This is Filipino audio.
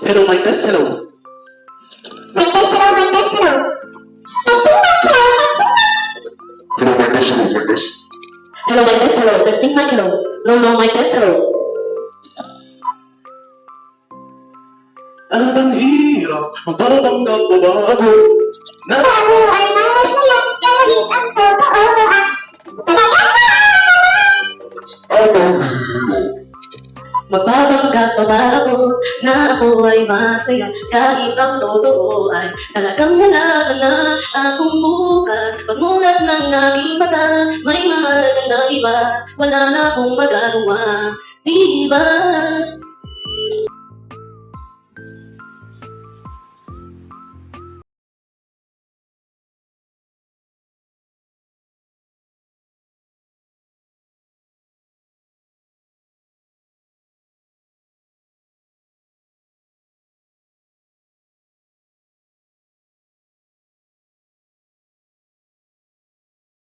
Hello, my test, hello. My test, hello, my test, hello. Testing mic, hello, my test. Hello, my test, hello. Testing mic, hello. No, my test, hello. Ang hirap, magbabangga pa ba ako? Na Bago ay masaya, kahit ang totoo ay talagang ako. Magbabangga pa ba ako na ako ay masaya kahit ang totoo ay talagang wala ka na akong bukas. Pagmulat ng aking mata, may mahal ka na iba, wala na akong magagawa, di ba?